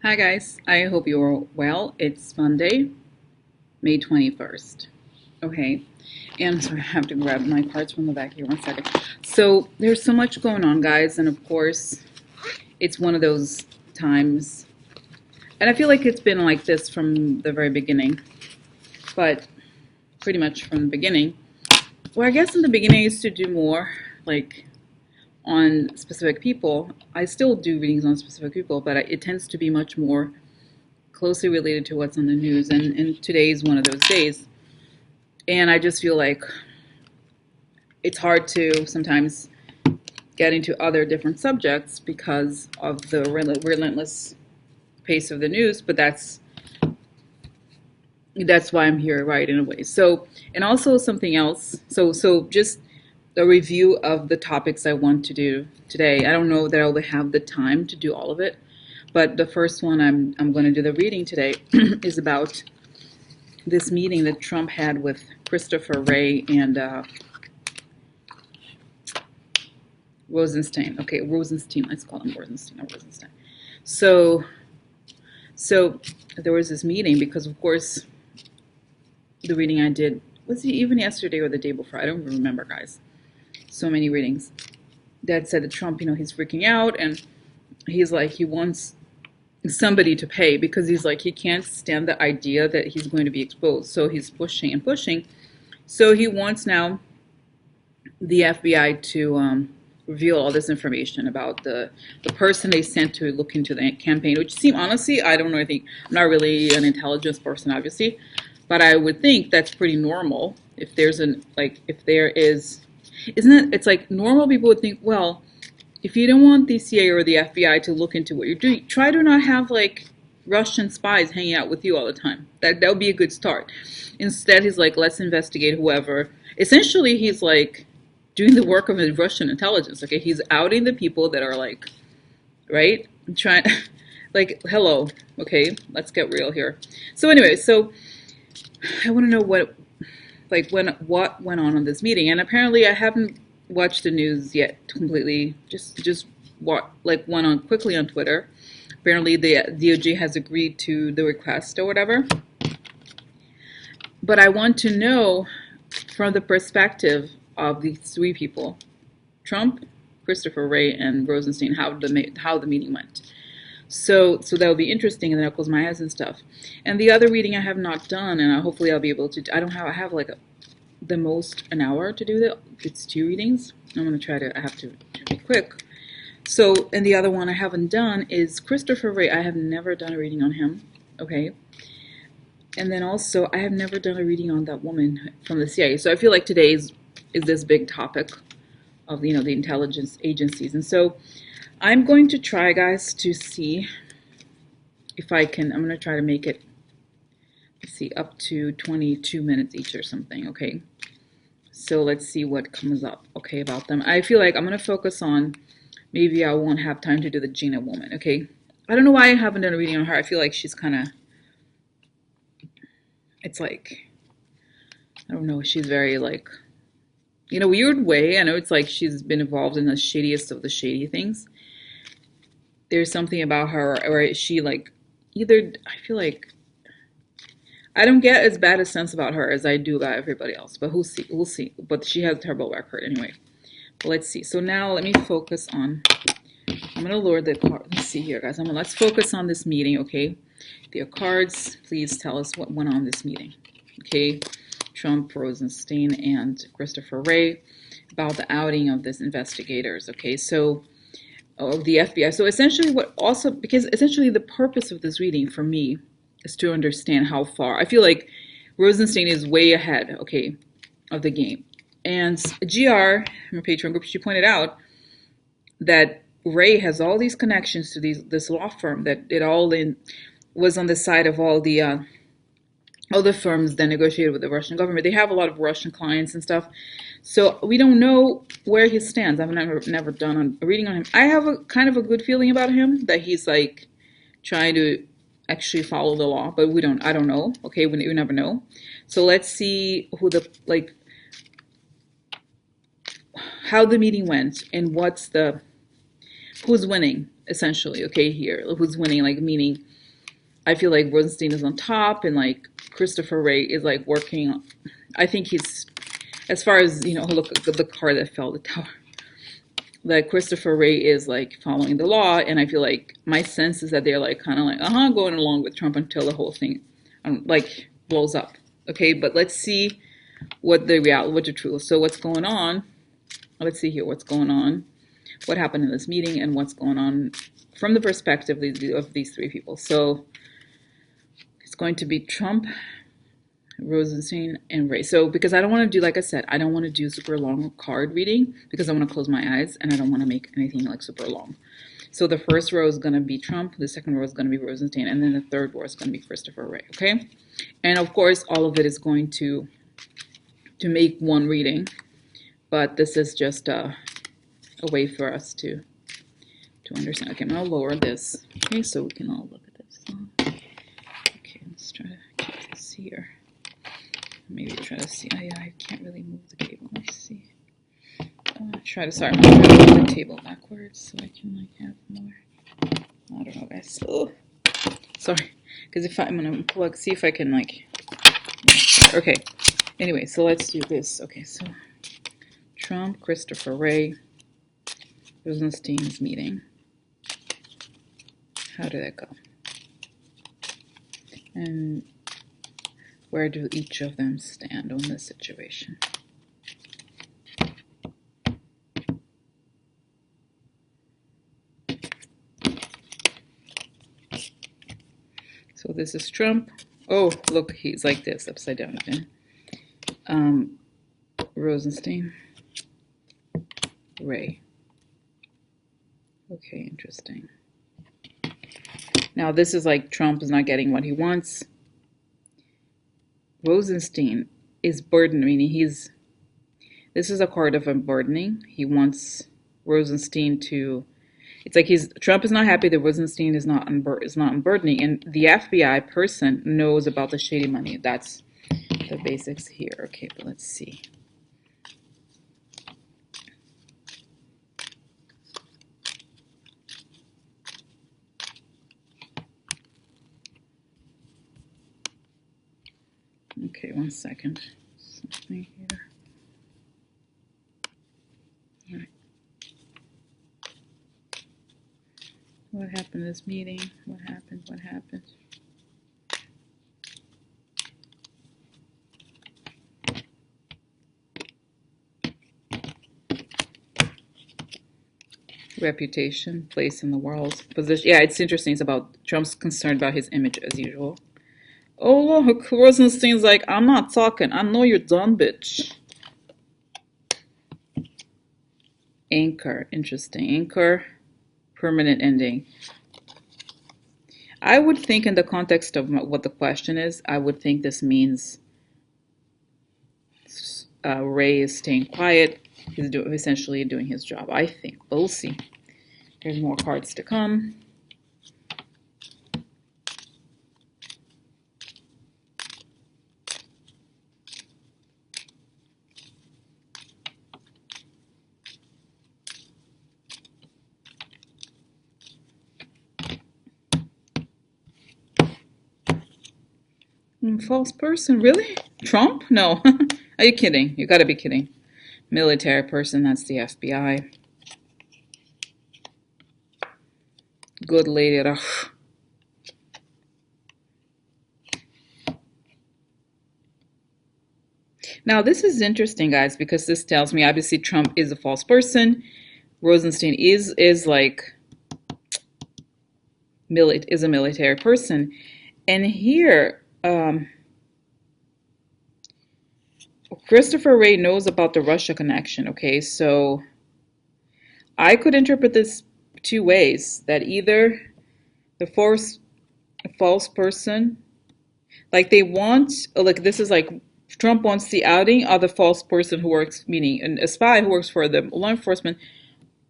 Hi guys, I hope you're well. It's Monday, May 21st. Okay, and so I have to grab my cards from the back here 1 second. So there's so much going on, guys, and of course, it's one of those times, and I feel like it's been like this from the very beginning, but pretty much from the beginning. Well, I guess in the beginning I used to do more like on specific people. I still do readings on specific people, but it tends to be much more closely related to what's on the news, and today is one of those days. And I just feel like it's hard to sometimes get into other different subjects because of the relentless pace of the news, but that's why I'm here, right, in a way. So, and also something else. So just a review of the topics I want to do today. I don't know that I'll have the time to do all of it, but the first one I'm going to do the reading today is about this meeting that Trump had with Christopher Wray and Rosenstein. Okay, Rosenstein. Let's call him Rosenstein or Rosenstein. So, so there was this meeting because, of course, the reading I did was it even yesterday or the day before? I don't remember, guys. So many readings that said that Trump, he's freaking out and he's like he wants somebody to pay because he's like he can't stand the idea that he's going to be exposed. So he's pushing and pushing. So he wants now the FBI to reveal all this information about the person they sent to look into the campaign, which seem honestly, I don't know, I think I'm not really an intelligence person, obviously, but I would think that's pretty normal if there's if there is, isn't it, it's like normal people would think, well, if you don't want the CIA or the FBI to look into what you're doing, try to not have like Russian spies hanging out with you all the time. That would be a good start. Instead, he's like, let's investigate whoever. Essentially, he's like doing the work of the Russian intelligence. Okay, he's outing the people that are like, right, trying, like, hello. Okay, let's get real here. So anyway, so I want to know what went on this meeting, and apparently I haven't watched the news yet completely. Just what went on quickly on Twitter. Apparently the DOJ has agreed to the request or whatever. But I want to know from the perspective of these three people, Trump, Christopher Wray, and Rosenstein, how the meeting went. So that will be interesting, and then I'll close my eyes and stuff. And the other reading I have not done, and hopefully I'll be able to. I have like the most an hour to do that. It's 2 readings. I'm gonna try to. I have to be quick. So, and the other one I haven't done is Christopher Wray. I have never done a reading on him. Okay. And then also, I have never done a reading on that woman from the CIA. So I feel like today is this big topic of the intelligence agencies, and so I'm going to try, guys, to see if I can. I'm going to try to make it, let's see, up to 22 minutes each or something, okay? So let's see what comes up, okay, about them. I feel like I'm going to focus on, maybe I won't have time to do the Gina woman, okay? I don't know why I haven't done a reading on her. I feel like she's kind of, it's like, I don't know, she's very like, in a weird way, I know it's like she's been involved in the shadiest of the shady things. There's something about her where she like, either, I feel like, I don't get as bad a sense about her as I do about everybody else, but we'll see. We'll see. But she has a terrible record anyway. But let's see. So now let me focus on. I'm gonna lower the card. Let's see here, guys. Let's focus on this meeting, okay? Dear cards, please tell us what went on this meeting, okay? Trump, Rosenstein, and Christopher Wray about the outing of these investigators, okay? So of the FBI. So essentially, because essentially the purpose of this reading for me is to understand how far I feel like Rosenstein is way ahead, okay, of the game. And GR, my Patreon group, she pointed out that Wray has all these connections to this law firm that was on the side of all the firms that negotiated with the Russian government. They have a lot of Russian clients and stuff. So we don't know where he stands. I've never done a reading on him. I have a kind of a good feeling about him, that he's like trying to actually follow the law, but I don't know. Okay, we never know. So let's see how the meeting went and what's the who's winning, essentially, okay, here. Who's winning, like, meaning, I feel like Rosenstein is on top, and, like, Christopher Wray is, like, working, I think he's, as far as, you know, look at the card that fell, the tower, that Christopher Wray is, like, following the law, and I feel like, my sense is that they're, like, kind of like, going along with Trump until the whole thing, like, blows up, okay, but let's see what the reality, what the truth, so what's going on, let's see here, what's going on, what happened in this meeting, and what's going on from the perspective of these three people. So it's going to be Trump, Rosenstein, and Wray. So because I don't want to do, like I said, I don't want to do super long card reading because I want to close my eyes and I don't want to make anything like super long. So the first row is going to be Trump, the second row is going to be Rosenstein, and then the third row is going to be Christopher Wray, okay? And of course, all of it is going to make one reading, but this is just a way for us to understand. Okay, I'm going to lower this, okay, so we can all look at this. Okay, let's try to keep this here. Maybe try to see. Oh, yeah, I can't really move the cable. Let's see. Sorry, I'm trying to move the table backwards so I can, like, have more. I don't know, guys. Oh, sorry. Because if I'm going to plug, see if I can, like, okay. Anyway, so let's do this. Okay, so Trump, Christopher Wray, Rosenstein's meeting. How did that go? And where do each of them stand on this situation? So this is Trump. Oh, look, he's like this, upside down again. Rosenstein, Wray. Okay, interesting. Now this is like Trump is not getting what he wants. Rosenstein is burdened, meaning this is a card of unburdening. He wants Rosenstein to, it's like Trump is not happy that Rosenstein is not unburdening, and the FBI person knows about the shady money. That's the basics here. Okay, but let's see. Okay, 1 second. Something here. All right. What happened in this meeting? What happened? What happened? Reputation, place in the world, position. Yeah, it's interesting. It's about Trump's concerned about his image as usual. Oh, look, Rosenstein's like, I'm not talking. I know you're done, bitch. Anchor, interesting. Anchor, permanent ending. I would think in the context of what the question is, I would think this means Wray is staying quiet. He's essentially doing his job, I think. But we'll see. There's more cards to come. False person, really? Trump? No. Are you kidding? You gotta be kidding. Military person, that's the FBI. Good lady. Ugh. Now, this is interesting, guys, because this tells me obviously Trump is a false person. Rosenstein is like is a military person. And here, Christopher Wray knows about the Russia connection, okay? So I could interpret this two ways, that either the false person, like they want, like this is like Trump wants the outing of the false person who works, meaning a spy who works for the law enforcement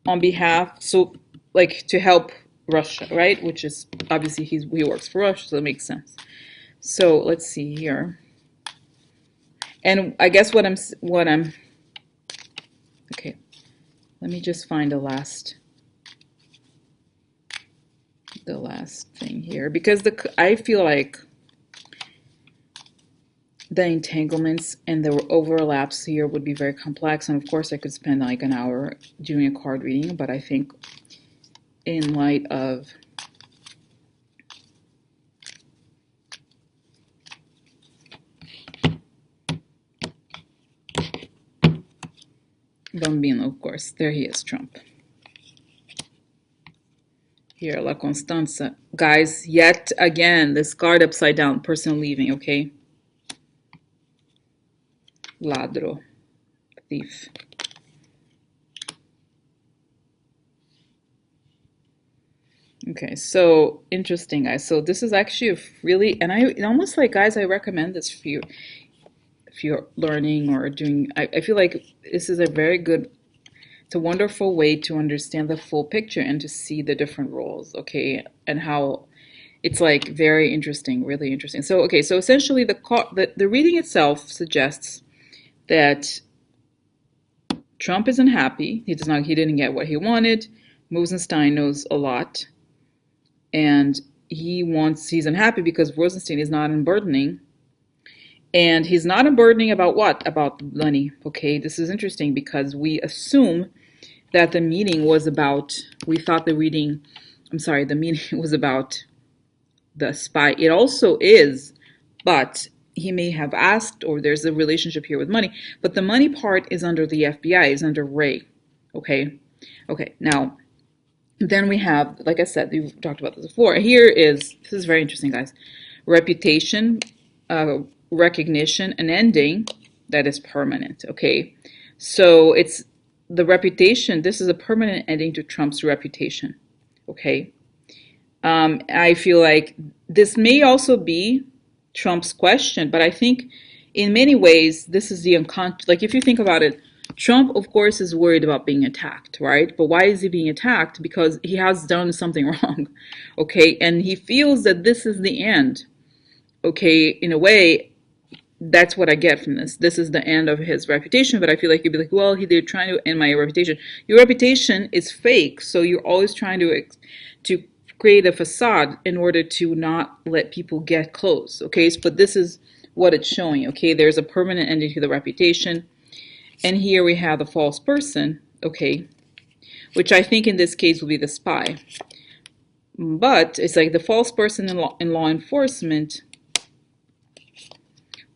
on behalf, so like to help Russia, right? Which is obviously he works for Russia, so it makes sense. So let's see here. And I guess what I'm okay, let me just find the last. the last thing here, because I feel like the entanglements and the overlaps here would be very complex, and of course I could spend like an hour doing a card reading, but I think in light of Bambino, of course, there he is, Trump. Here, La Constanza. Guys, yet again, this card upside down, person leaving, okay? Ladro, thief. Okay, so interesting, guys. So this is actually a really, and almost like, guys, I recommend this for you if you're learning or doing. I feel like this is a very good, it's a wonderful way to understand the full picture and to see the different roles, okay, and how it's like very interesting, really interesting. So okay, so essentially the reading itself suggests that Trump isn't happy. He didn't get what he wanted. Rosenstein knows a lot, and he's unhappy because Rosenstein is not unburdening. And he's not unburdening about what? About money. Okay, this is interesting because we assume that the meeting was about, we thought the meeting was about the spy. It also is, but he may have asked, or there's a relationship here with money, but the money part is under the FBI, is under Wray. Okay, now, then we have, like I said, we've talked about this before. This is very interesting, guys. Reputation, recognition, an ending that is permanent, okay? So it's the reputation, this is a permanent ending to Trump's reputation, okay? I feel like this may also be Trump's question, but I think in many ways, this is the unconscious, like if you think about it, Trump, of course, is worried about being attacked, right? But why is he being attacked? Because he has done something wrong, okay? And he feels that this is the end, okay? In a way, that's what I get from this. This is the end of his reputation, but I feel like you'd be like, well, they're trying to end my reputation. Your reputation is fake, so you're always trying to create a facade in order to not let people get close, okay? But this is what it's showing, okay? There's a permanent ending to the reputation, and here we have the false person, okay, which I think in this case will be the spy. But it's like the false person in law enforcement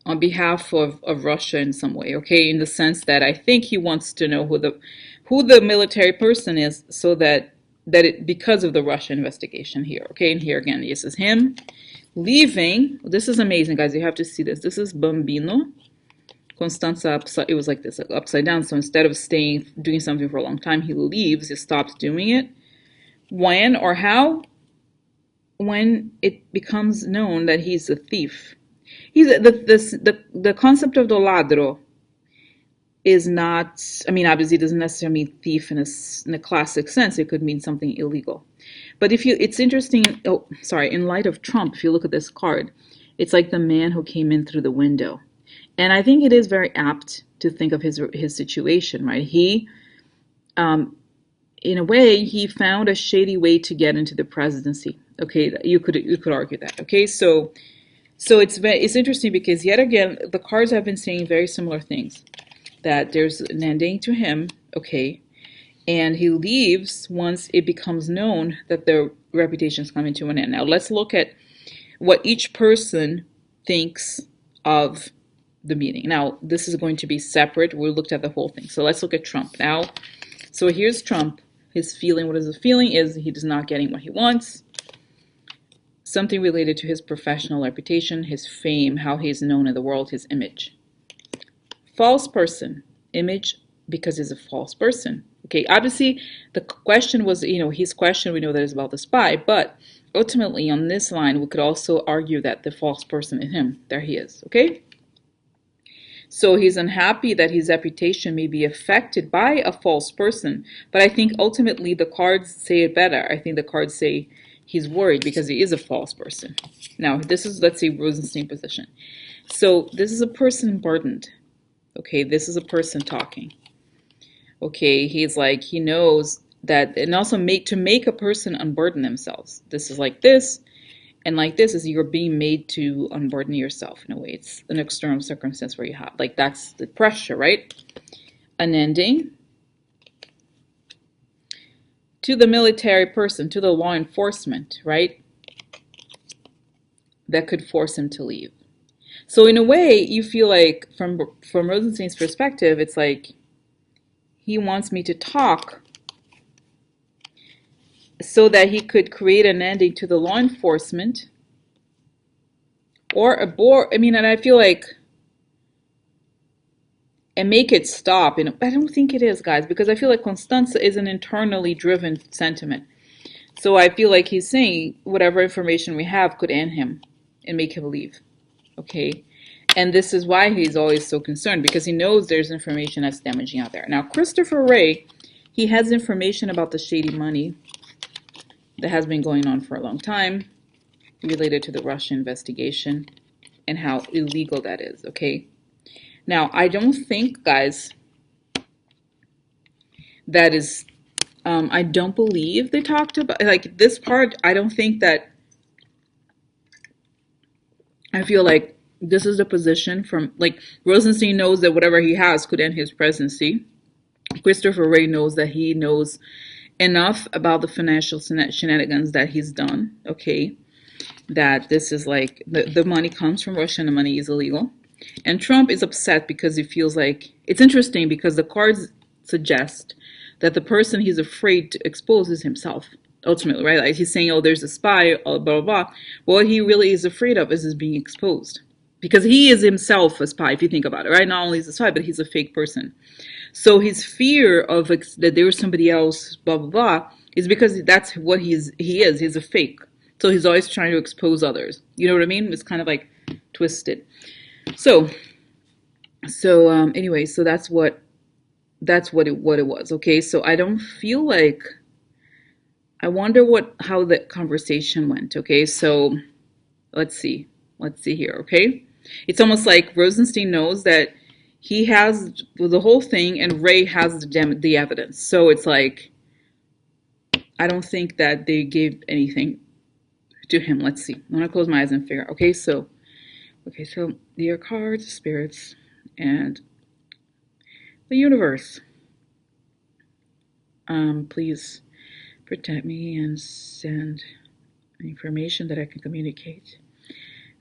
on behalf of Russia in some way, okay, in the sense that I think he wants to know who the military person is, so that because of the Russia investigation here, okay. And here again, this is him leaving. This is amazing, guys. You have to see this. This is Bambino. Constanza, it was like this, like upside down. So instead of doing something for a long time, he leaves. He stops doing it. When or how? When it becomes known that he's a thief. The concept of the ladro is not, I mean, obviously it doesn't necessarily mean thief in a classic sense. It could mean something illegal. But it's interesting, in light of Trump, if you look at this card, it's like the man who came in through the window. And I think it is very apt to think of his situation, right? He, in a way, he found a shady way to get into the presidency. Okay, you could argue that. Okay, so it's interesting because yet again the cards have been saying very similar things. That there's an ending to him, okay, and he leaves once it becomes known that their reputation is coming to an end. Now let's look at what each person thinks of the meeting. Now this is going to be separate. We looked at the whole thing. So let's look at Trump now. So here's Trump. His feeling, what is the feeling? Is he is not getting what he wants. Something related to his professional reputation, his fame, how he is known in the world, his image. False person, image, because he's a false person. Okay, obviously the question was, his question, we know that is about the spy, but ultimately on this line, we could also argue that the false person is him. There he is, okay? So he's unhappy that his reputation may be affected by a false person, but I think ultimately the cards say it better. I think the cards say he's worried because he is a false person. Now, this is, let's say, Rosenstein position. So this is a person burdened. Okay, this is a person talking. Okay, he's like, he knows that, and also to make a person unburden themselves. This is like this, and like this is you're being made to unburden yourself in a way. It's an external circumstance where you have, like, that's the pressure, right? An ending to the military person, to the law enforcement, right? That could force him to leave. So in a way, you feel like from Rosenstein's perspective, it's like he wants me to talk so that he could create an ending to the law enforcement or abort. I mean, and I feel like, and make it stop. And I don't think it is, guys, because I feel like Constanza is an internally driven sentiment. So I feel like he's saying whatever information we have could end him and make him leave. Okay. And this is why he's always so concerned, because he knows there's information that's damaging out there. Now, Christopher Wray, he has information about the shady money that has been going on for a long time related to the Russia investigation and how illegal that is, okay? Now, I don't think, guys, that is, I don't believe they talked about, like, this part, I don't think that, I feel like this is a position from, like, Rosenstein knows that whatever he has could end his presidency. Christopher Wray knows that he knows enough about the financial shenanigans that he's done, okay? That this is like, the money comes from Russia and the money is illegal. And Trump is upset because he feels like, it's interesting because the cards suggest that the person he's afraid to expose is himself, ultimately, right? Like he's saying, oh, there's a spy, blah, blah, blah. What he really is afraid of is being exposed. Because he is himself a spy, if you think about it, right? Not only is a spy, but he's a fake person. So his fear of that there was somebody else, blah, blah, blah, is because that's what he is. He's a fake. So he's always trying to expose others. You know what I mean? It's kind of like twisted. So anyway, so that's what it was. Okay, so I don't feel like, I wonder how the conversation went. Okay, so let's see here. Okay, it's almost like Rosenstein knows that he has the whole thing and Wray has the evidence. So it's like, I don't think that they gave anything to him. Let's see. I'm gonna close my eyes and figure. Okay, so the cards, spirits, and the universe. Please protect me and send information that I can communicate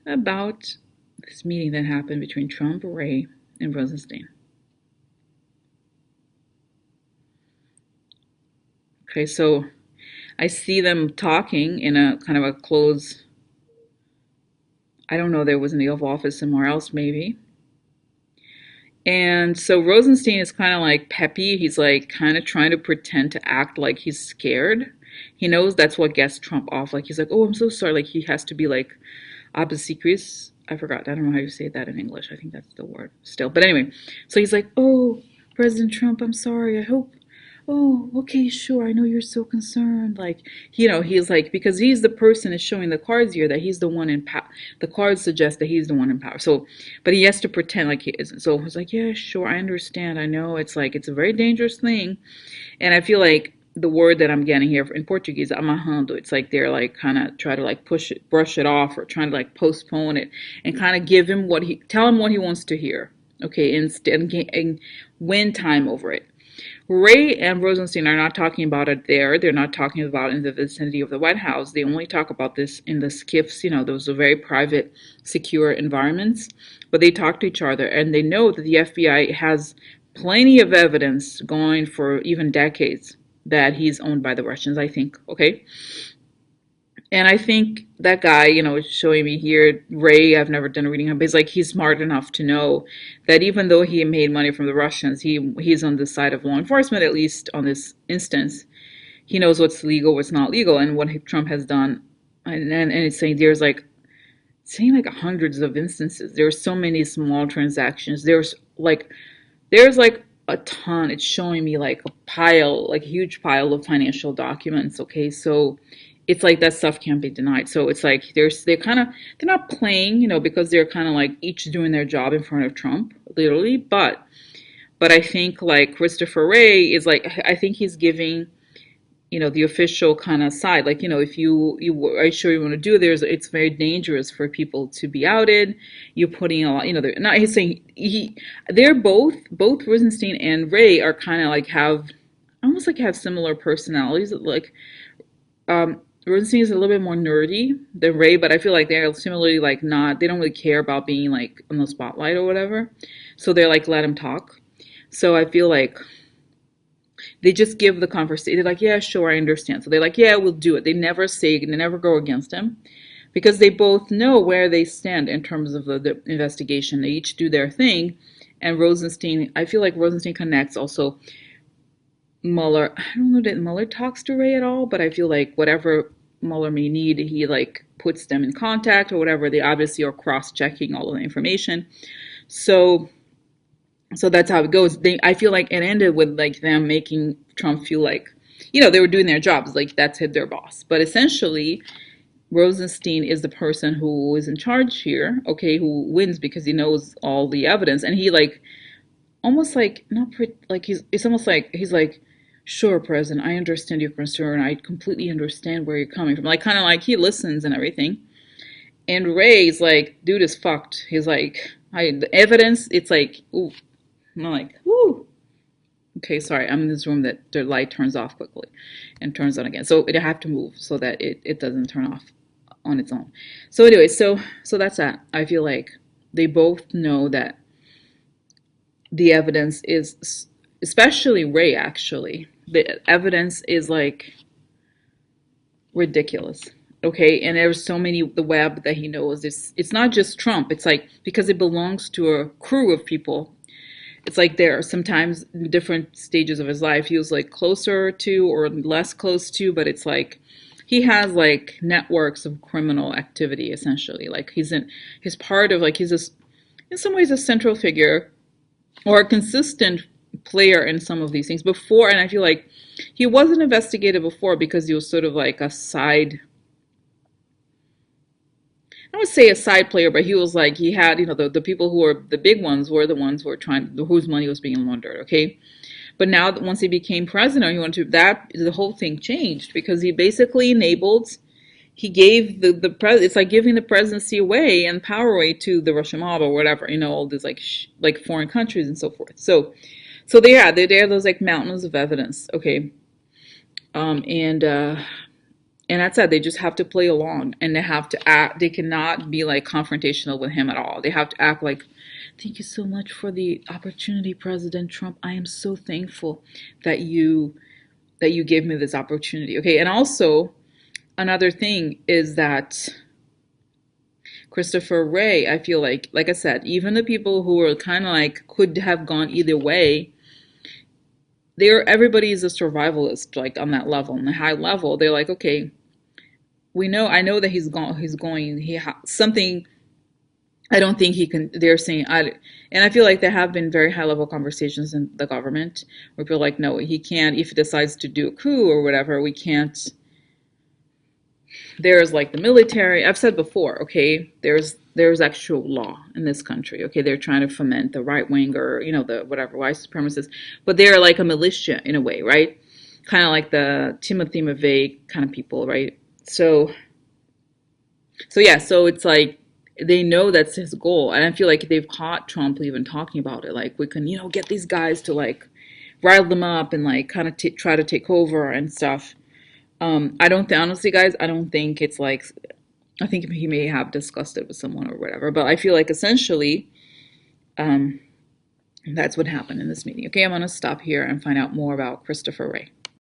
about this meeting that happened between Trump, Wray, and Rosenstein. Okay, so I see them talking in a kind of a closed, I don't know, there was in the Oval Office somewhere else maybe. And so Rosenstein is kind of like peppy. He's like kind of trying to pretend to act like he's scared. He knows that's what gets Trump off. Like he's like, oh, I'm so sorry. Like he has to be like obsequious. I forgot. I don't know how you say that in English. I think that's the word still. But anyway, so he's like, oh, President Trump, I'm sorry. I hope, oh, okay, sure. I know you're so concerned. Like, you know, he's like, because he's the person is showing the cards here that he's the one in power. The cards suggest that he's the one in power. So, but he has to pretend like he isn't. So he's like, yeah, sure. I understand. I know it's like, it's a very dangerous thing. And I feel like the word that I'm getting here in Portuguese, amarrando, it's like they're like kind of try to like brush it off or trying to like postpone it and kind of tell him what he wants to hear. Okay, and win time over it. Wray and Rosenstein are not talking about it there. They're not talking about in the vicinity of the White House. They only talk about this in the skiffs. You know, those are very private, secure environments. But they talk to each other, and they know that the FBI has plenty of evidence going for even decades that he's owned by the Russians, I think. Okay. And I think that guy, you know, is showing me here, Wray, I've never done a reading on him, but he's smart enough to know that even though he made money from the Russians, he's on the side of law enforcement, at least on this instance. He knows what's legal, what's not legal, and what Trump has done. And it's saying like hundreds of instances. There are so many small transactions. There's like a ton. It's showing me like a huge pile of financial documents. Okay, so it's like that stuff can't be denied. So it's like they're not playing, you know, because they're kind of like each doing their job in front of Trump, literally. But I think like Christopher Wray is like, I think he's giving the official kind of side. Like, if you are sure you want to do this, it's very dangerous for people to be outed. You're putting a lot, they're not, he's saying they're both Rosenstein and Wray are kind of like almost like have similar personalities. Like, Rosenstein is a little bit more nerdy than Wray, but I feel like they're similarly like they don't really care about being like on the spotlight or whatever. So they're like, let him talk. So I feel like they just give the conversation. They're like, yeah, sure, I understand. So they're like, yeah, we'll do it. They never go against him because they both know where they stand in terms of the investigation. They each do their thing. And Rosenstein, I feel like Rosenstein connects also Mueller. I don't know that Mueller talks to Wray at all, but I feel like whatever Mueller may need, he like puts them in contact or whatever. They obviously are cross-checking all of the information. So that's how it goes. I feel like it ended with like them making Trump feel like, they were doing their jobs, like that's their boss. But essentially, Rosenstein is the person who is in charge here, okay, who wins because he knows all the evidence, and he like almost like not like it's almost like he's like, sure, President, I understand your concern. I completely understand where you're coming from. Like kind of like he listens and everything. And Ray's like, dude is fucked. He's like, the evidence. It's like, ooh. And I'm like, whoo. Okay, sorry, I'm in this room that the light turns off quickly and turns on again. So it have to move so that it doesn't turn off on its own. So anyway, so that's that. I feel like they both know that the evidence is, especially Wray actually, the evidence is like ridiculous. Okay, and there's so many, the web that he knows. It's not just Trump. It's like, because it belongs to a crew of people. It's like there are sometimes in different stages of his life he was like closer to or less close to, but it's like he has like networks of criminal activity essentially. Like he's part of like he's in some ways a central figure or a consistent player in some of these things before. And I feel like he wasn't investigated before because he was sort of like a side, I would say a side player, but he was like, he had, the people who were the big ones were the ones who were whose money was being laundered, okay? But now that once he became president, the whole thing changed because he basically he gave it's like giving the presidency away and power away to the Russian mob or whatever, all these like foreign countries and so forth. So they're those like mountains of evidence, okay? And that's it. They just have to play along and they have to act. They cannot be like confrontational with him at all. They have to act like, thank you so much for the opportunity, President Trump. I am so thankful that you gave me this opportunity. Okay. And also another thing is that Christopher Wray, I feel like I said, even the people who are kind of like could have gone either way, everybody is a survivalist, like on that level, on the high level. They're like, okay, I know that something. I don't think he can. They're saying, and I feel like there have been very high level conversations in the government where people are like, no, he can't. If he decides to do a coup or whatever, we can't. There's like the military. I've said before, okay, there's actual law in this country. Okay, they're trying to foment the right wing or the whatever white supremacists, but they're like a militia in a way, right? Kind of like the Timothy McVeigh kind of people, right? So yeah, so it's like they know that's his goal, and I feel like they've caught Trump even talking about it. Like we can, get these guys to like rile them up and like kind of try to take over and stuff. Honestly, guys, I don't think it's like. I think he may have discussed it with someone or whatever, but I feel like essentially, that's what happened in this meeting. Okay, I'm gonna stop here and find out more about Christopher Wray.